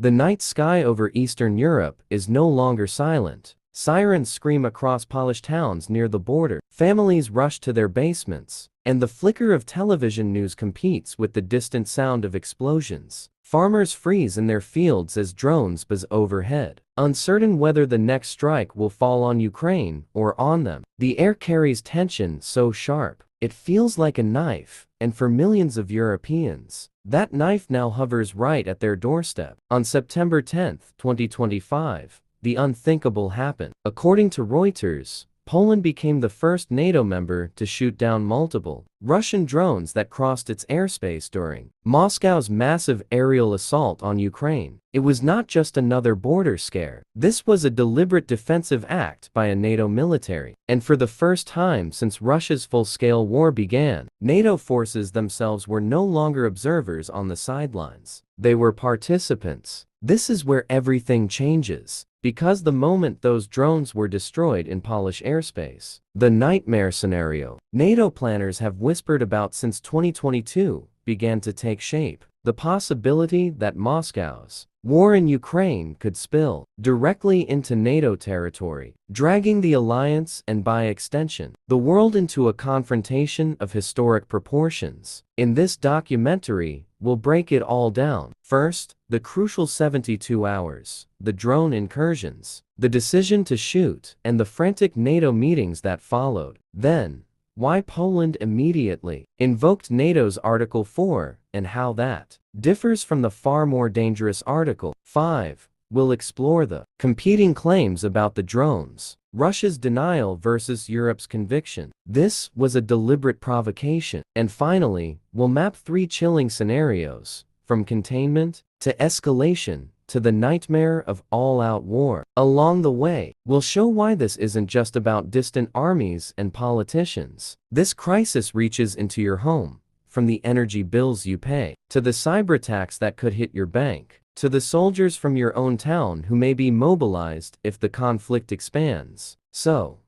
The night sky over Eastern Europe is no longer silent. Sirens scream across Polish towns near the border. Families rush to their basements, and the flicker of television news competes with the distant sound of explosions. Farmers freeze in their fields as drones buzz overhead, uncertain whether the next strike will fall on Ukraine or on them. The air carries tension so sharp, it feels like a knife, and for millions of Europeans, that knife now hovers right at their doorstep. On September 10, 2025, the unthinkable happened. According to Reuters, Poland became the first NATO member to shoot down multiple Russian drones that crossed its airspace during Moscow's massive aerial assault on Ukraine. It was not just another border scare. This was a deliberate defensive act by a NATO military. And for the first time since Russia's full-scale war began, NATO forces themselves were no longer observers on the sidelines. They were participants. This is where everything changes. Because the moment those drones were destroyed in Polish airspace, the nightmare scenario NATO planners have whispered about since 2022 began to take shape. The possibility that Moscow's war in Ukraine could spill directly into NATO territory, dragging the alliance and by extension, the world into a confrontation of historic proportions. In this documentary, we'll break it all down. First, the crucial 72 hours, the drone incursions, the decision to shoot, and the frantic NATO meetings that followed. Then, why Poland immediately invoked NATO's Article 4 and how that differs from the far more dangerous Article 5. We'll explore the competing claims about the drones, Russia's denial versus Europe's conviction. This was a deliberate provocation. And finally, we'll map 3 chilling scenarios, from containment to escalation to the nightmare of all-out war. Along the way, we'll show why this isn't just about distant armies and politicians. This crisis reaches into your home, from the energy bills you pay, to the cyberattacks that could hit your bank, to the soldiers from your own town who may be mobilized if the conflict expands. So,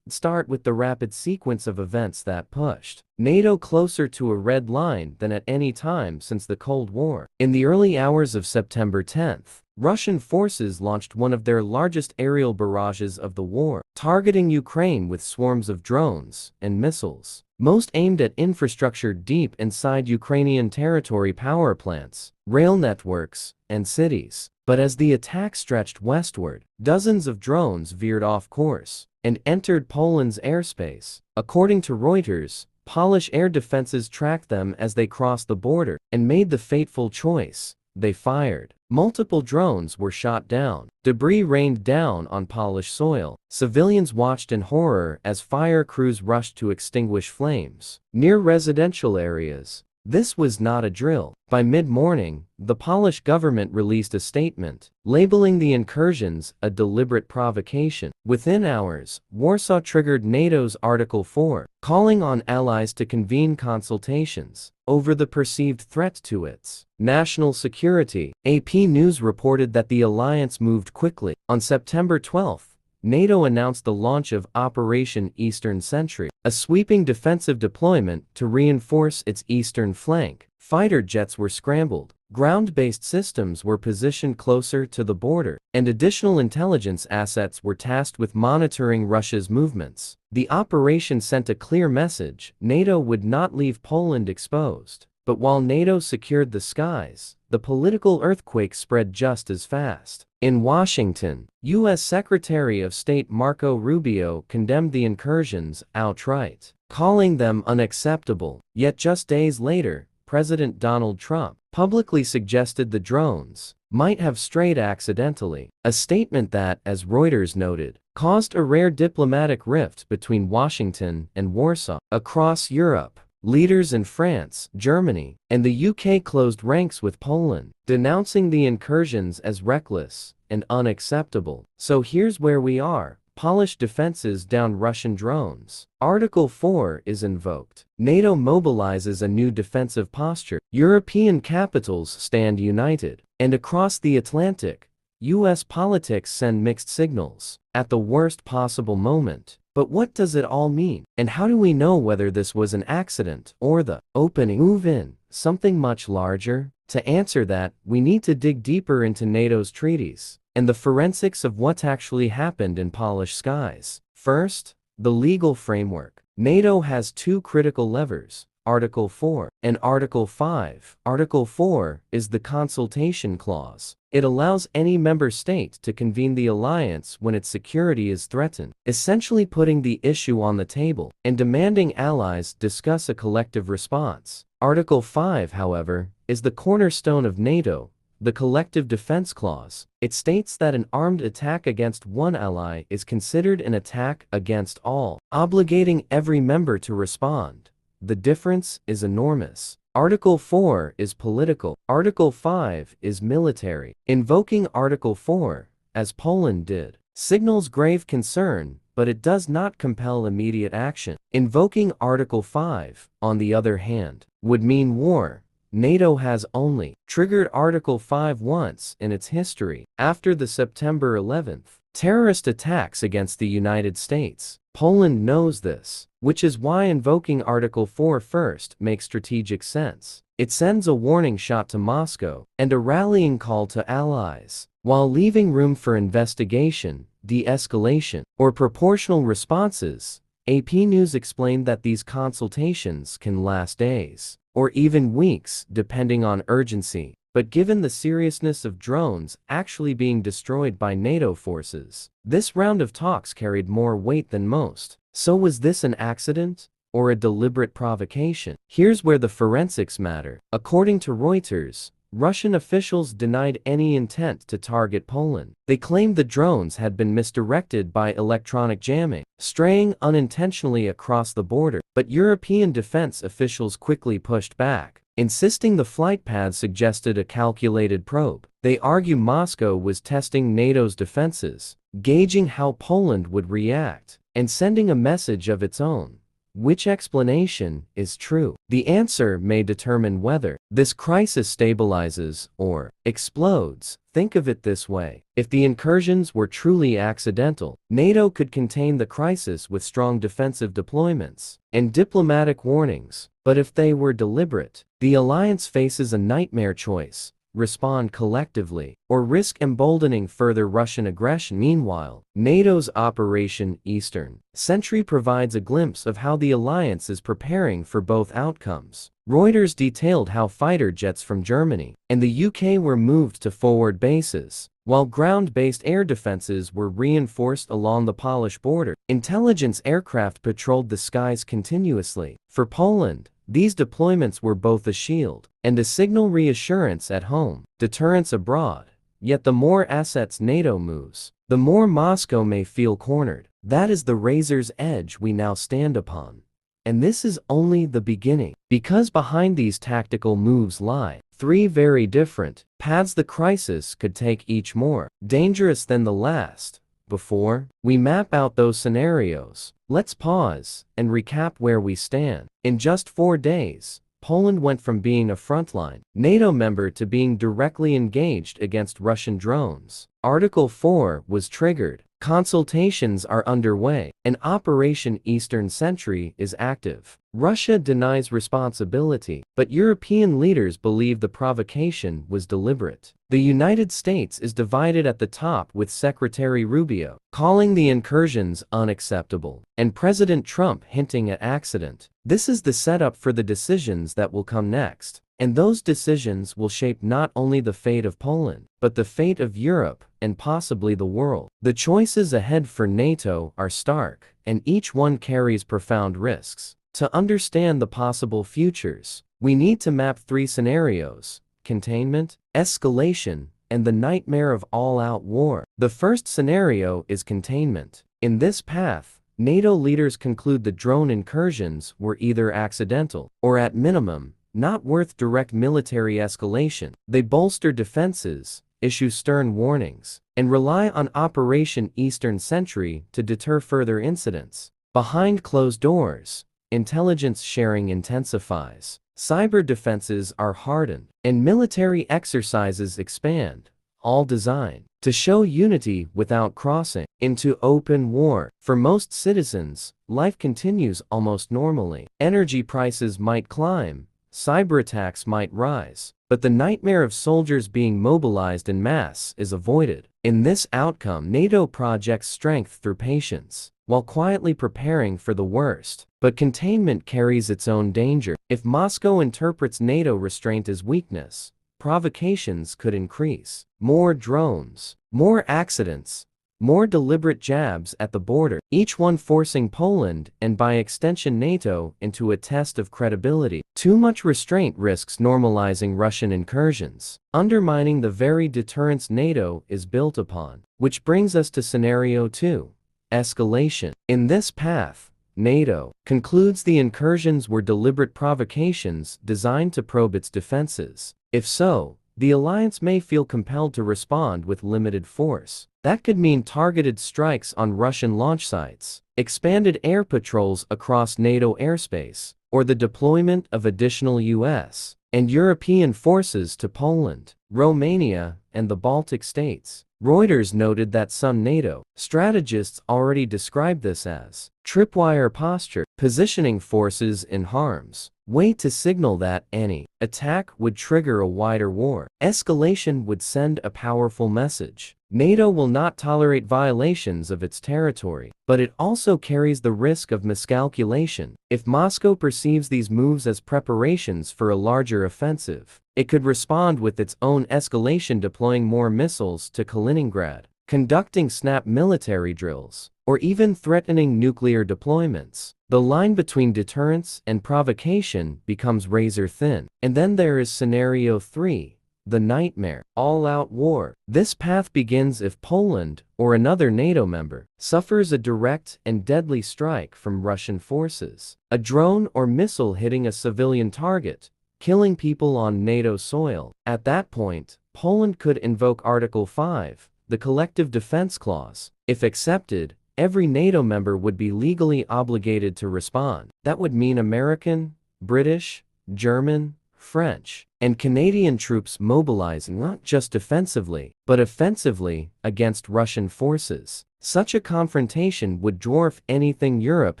start with the rapid sequence of events that pushed NATO closer to a red line than at any time since the Cold War. In the early hours of September 10th, Russian forces launched one of their largest aerial barrages of the war, targeting Ukraine with swarms of drones and missiles, most aimed at infrastructure deep inside Ukrainian territory: power plants, rail networks, and cities. But as the attack stretched westward, dozens of drones veered off course and entered Poland's airspace. According to Reuters, Polish air defenses tracked them as they crossed the border and made the fateful choice. They fired. Multiple drones were shot down. Debris rained down on Polish soil. Civilians watched in horror as fire crews rushed to extinguish flames near residential areas. This was not a drill. By mid-morning, the Polish government released a statement, labeling the incursions a deliberate provocation. Within hours, Warsaw triggered NATO's Article 4, calling on allies to convene consultations over the perceived threat to its national security. AP News reported that the alliance moved quickly. On September 12th, NATO announced the launch of Operation Eastern Sentry, a sweeping defensive deployment to reinforce its eastern flank. Fighter jets were scrambled, ground-based systems were positioned closer to the border, and additional intelligence assets were tasked with monitoring Russia's movements. The operation sent a clear message: NATO would not leave Poland exposed. But while NATO secured the skies, the political earthquake spread just as fast. In Washington, U.S. Secretary of State Marco Rubio condemned the incursions outright, calling them unacceptable. Yet just days later, President Donald Trump publicly suggested the drones might have strayed accidentally, a statement that, as Reuters noted, caused a rare diplomatic rift between Washington and Warsaw. Across Europe, leaders in France, Germany, and the UK closed ranks with Poland, denouncing the incursions as reckless and unacceptable. So here's where we are. Polish defenses down Russian drones. Article 4 is invoked. NATO mobilizes a new defensive posture. European capitals stand united. And across the Atlantic, U.S. politics send mixed signals at the worst possible moment. But what does it all mean? And how do we know whether this was an accident or the opening move in something much larger? To answer that, we need to dig deeper into NATO's treaties and the forensics of what's actually happened in polished skies. First, the legal framework. NATO has two critical levers, Article 4 and Article 5. Article 4 is the consultation clause. It allows any member state to convene the alliance when its security is threatened, essentially putting the issue on the table and demanding allies discuss a collective response. Article 5, however, is the cornerstone of NATO, the Collective Defense Clause. It states that an armed attack against one ally is considered an attack against all, obligating every member to respond. The difference is enormous. Article 4 is political. Article 5 is military. Invoking Article 4, as Poland did, signals grave concern, but it does not compel immediate action. Invoking Article 5, on the other hand, would mean war. NATO has only triggered Article 5 once in its history, after the September 11th terrorist attacks against the United States. Poland knows this, which is why invoking Article 4 first makes strategic sense. It sends a warning shot to Moscow and a rallying call to allies, while leaving room for investigation, de-escalation, or proportional responses. AP News explained that these consultations can last days, or even weeks, depending on urgency. But given the seriousness of drones actually being destroyed by NATO forces, this round of talks carried more weight than most. So was this an accident, or a deliberate provocation? Here's where the forensics matter. According to Reuters, Russian officials denied any intent to target Poland. They claimed the drones had been misdirected by electronic jamming, straying unintentionally across the border. But European defense officials quickly pushed back, insisting the flight paths suggested a calculated probe. They argue Moscow was testing NATO's defenses, gauging how Poland would react, and sending a message of its own. Which explanation is true? The answer may determine whether this crisis stabilizes or explodes. Think of it this way. If the incursions were truly accidental, NATO could contain the crisis with strong defensive deployments and diplomatic warnings. But if they were deliberate, the alliance faces a nightmare choice: respond collectively, or risk emboldening further Russian aggression. Meanwhile, NATO's Operation Eastern Sentry provides a glimpse of how the alliance is preparing for both outcomes. Reuters detailed how fighter jets from Germany and the UK were moved to forward bases, while ground-based air defenses were reinforced along the Polish border. Intelligence aircraft patrolled the skies continuously. For Poland, these deployments were both a shield and a signal: reassurance at home, deterrence abroad. Yet the more assets NATO moves, the more Moscow may feel cornered. That is the razor's edge we now stand upon. And this is only the beginning, because behind these tactical moves lie three very different paths the crisis could take, each more dangerous than the last. Before we map out those scenarios, let's pause and recap where we stand. In just 4 days, Poland went from being a frontline NATO member to being directly engaged against Russian drones. Article 4 was triggered, consultations are underway, and Operation Eastern Sentry is active. Russia denies responsibility, but European leaders believe the provocation was deliberate. The United States is divided at the top, with Secretary Rubio calling the incursions unacceptable, and President Trump hinting at accident. This is the setup for the decisions that will come next. And those decisions will shape not only the fate of Poland, but the fate of Europe, and possibly the world. The choices ahead for NATO are stark, and each one carries profound risks. To understand the possible futures, we need to map 3 scenarios: containment, escalation, and the nightmare of all-out war. The first scenario is containment. In this path, NATO leaders conclude the drone incursions were either accidental, or at minimum, not worth direct military escalation. They bolster defenses, issue stern warnings, and rely on Operation Eastern Sentry to deter further incidents. Behind closed doors, intelligence sharing intensifies, cyber defenses are hardened, and military exercises expand, all designed to show unity without crossing into open war. For most citizens, life continues almost normally. Energy prices might climb, cyber attacks might rise, but the nightmare of soldiers being mobilized en masse is avoided. In this outcome, NATO projects strength through patience, while quietly preparing for the worst. But containment carries its own danger. If Moscow interprets NATO restraint as weakness, provocations could increase. More drones, more accidents, more deliberate jabs at the border, each one forcing Poland, and by extension NATO, into a test of credibility. Too much restraint risks normalizing Russian incursions, undermining the very deterrence NATO is built upon. Which brings us to scenario 2, escalation. In this path, NATO concludes the incursions were deliberate provocations designed to probe its defenses. If so, the alliance may feel compelled to respond with limited force. That could mean targeted strikes on Russian launch sites, expanded air patrols across NATO airspace, or the deployment of additional US and European forces to Poland, Romania, and the Baltic states. Reuters noted that some NATO strategists already described this as tripwire posture, positioning forces in harm's way to signal that any attack would trigger a wider war. Escalation would send a powerful message. NATO will not tolerate violations of its territory, but it also carries the risk of miscalculation. If Moscow perceives these moves as preparations for a larger offensive, it could respond with its own escalation, deploying more missiles to Kaliningrad, conducting snap military drills, or even threatening nuclear deployments. The line between deterrence and provocation becomes razor thin. And then there is scenario 3, the nightmare, all-out war. This path begins if Poland, or another NATO member, suffers a direct and deadly strike from Russian forces. A drone or missile hitting a civilian target, killing people on NATO soil. At that point, Poland could invoke Article 5, the Collective Defense Clause. If accepted, every NATO member would be legally obligated to respond. That would mean American, British, German, French, and Canadian troops mobilizing not just defensively, but offensively against Russian forces. Such a confrontation would dwarf anything Europe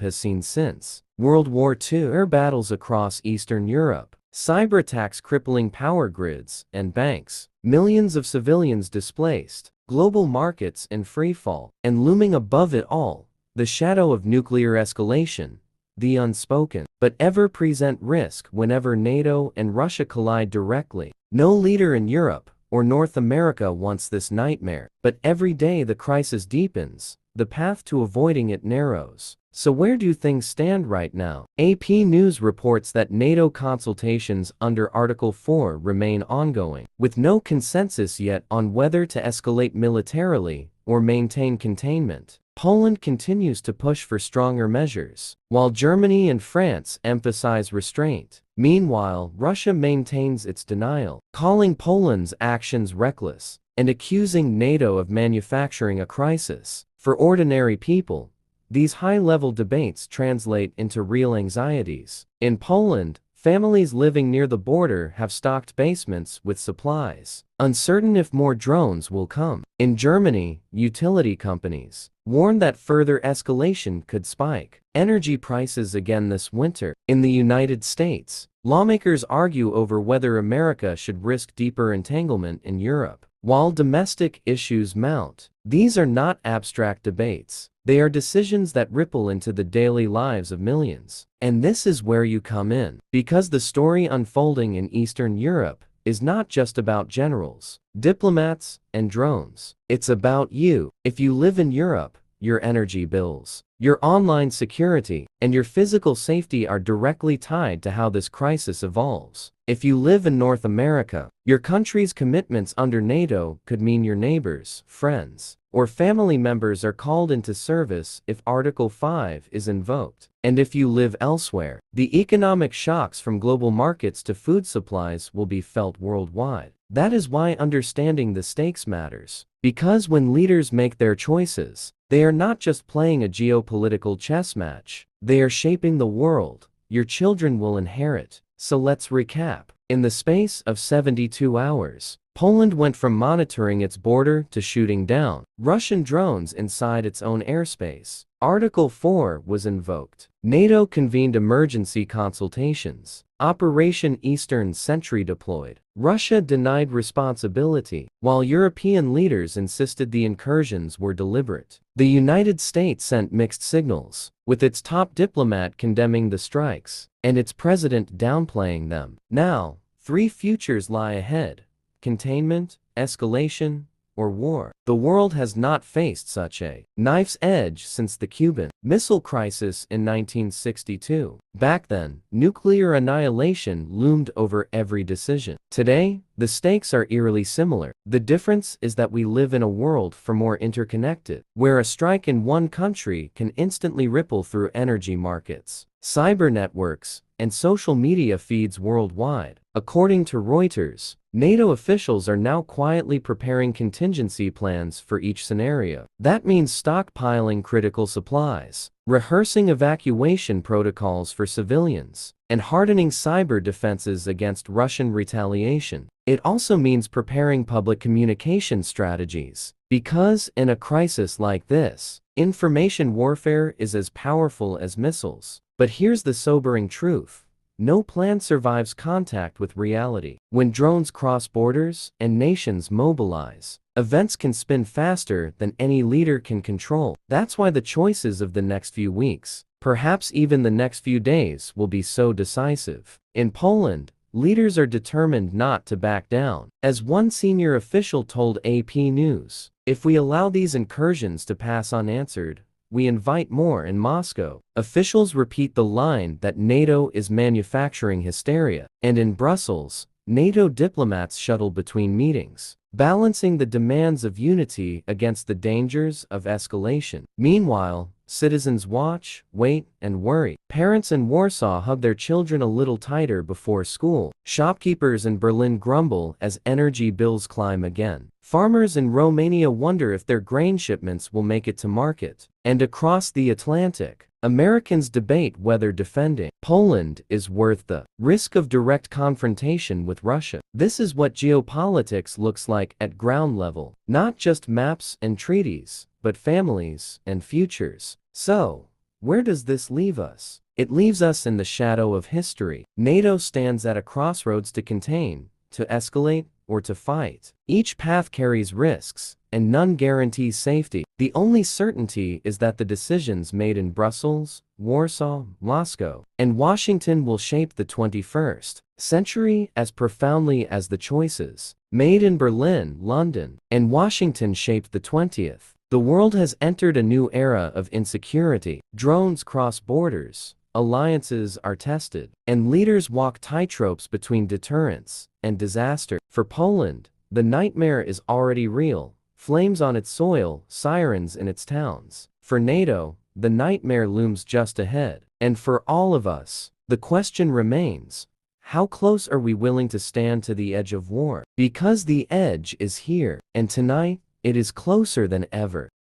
has seen since World War II. Air battles across Eastern Europe, cyber attacks crippling power grids and banks, millions of civilians displaced, global markets in freefall, and looming above it all, the shadow of nuclear escalation, the unspoken but ever-present risk whenever NATO and Russia collide directly. No leader in Europe or North America wants this nightmare, but every day the crisis deepens, the path to avoiding it narrows. So where do things stand right now? AP News reports that NATO consultations under Article 4 remain ongoing, with no consensus yet on whether to escalate militarily or maintain containment. Poland continues to push for stronger measures, while Germany and France emphasize restraint. Meanwhile, Russia maintains its denial, calling Poland's actions reckless and accusing NATO of manufacturing a crisis. For ordinary people, these high-level debates translate into real anxieties. In Poland, families living near the border have stocked basements with supplies, uncertain if more drones will come. In Germany, utility companies warn that further escalation could spike energy prices again this winter. In the United States, lawmakers argue over whether America should risk deeper entanglement in Europe. While domestic issues mount, these are not abstract debates. They are decisions that ripple into the daily lives of millions. And this is where you come in, because the story unfolding in Eastern Europe is not just about generals, diplomats, and drones. It's about you. If you live in Europe, your energy bills, your online security, and your physical safety are directly tied to how this crisis evolves. If you live in North America, your country's commitments under NATO could mean your neighbors, friends, or family members are called into service if Article 5 is invoked. And if you live elsewhere, the economic shocks from global markets to food supplies will be felt worldwide. That is why understanding the stakes matters. Because when leaders make their choices, they are not just playing a geopolitical chess match, they are shaping the world your children will inherit. So let's recap. In the space of 72 hours, Poland went from monitoring its border to shooting down Russian drones inside its own airspace. Article 4 was invoked. NATO convened emergency consultations. Operation Eastern Sentry deployed. Russia denied responsibility, while European leaders insisted the incursions were deliberate. The United States sent mixed signals, with its top diplomat condemning the strikes, and its president downplaying them. Now, three futures lie ahead: containment, escalation, or war. The world has not faced such a knife's edge since the Cuban Missile Crisis in 1962. Back then, nuclear annihilation loomed over every decision. Today, the stakes are eerily similar. The difference is that we live in a world far more interconnected, where a strike in one country can instantly ripple through energy markets, cyber networks, and social media feeds worldwide. According to Reuters, NATO officials are now quietly preparing contingency plans for each scenario. That means stockpiling critical supplies, rehearsing evacuation protocols for civilians, and hardening cyber defenses against Russian retaliation. It also means preparing public communication strategies, because in a crisis like this, information warfare is as powerful as missiles. But here's the sobering truth: no plan survives contact with reality. When drones cross borders and nations mobilize, events can spin faster than any leader can control. That's why the choices of the next few weeks, perhaps even the next few days, will be so decisive. In Poland, leaders are determined not to back down. As one senior official told AP News, "If we allow these incursions to pass unanswered, we invite more in Moscow." Officials repeat the line that NATO is manufacturing hysteria, and in Brussels, NATO diplomats shuttle between meetings, balancing the demands of unity against the dangers of escalation. Meanwhile, citizens watch, wait, and worry. Parents in Warsaw hug their children a little tighter before school. Shopkeepers in Berlin grumble as energy bills climb again. Farmers in Romania wonder if their grain shipments will make it to market. And across the Atlantic, Americans debate whether defending Poland is worth the risk of direct confrontation with Russia. This is what geopolitics looks like at ground level, not just maps and treaties, but families and futures. So, where does this leave us? It leaves us in the shadow of history. NATO stands at a crossroads: to contain, to escalate, or to fight. Each path carries risks, and none guarantees safety. The only certainty is that the decisions made in Brussels, Warsaw, Moscow, and Washington will shape the 21st century as profoundly as the choices made in Berlin, London, and Washington shaped the 20th. The world has entered a new era of insecurity. Drones cross borders, alliances are tested, and leaders walk tightropes between deterrence and disaster. For Poland, the nightmare is already real: flames on its soil, sirens in its towns. For NATO, the nightmare looms just ahead. And for all of us, the question remains: how close are we willing to stand to the edge of war? Because the edge is here, and tonight, it is closer than ever.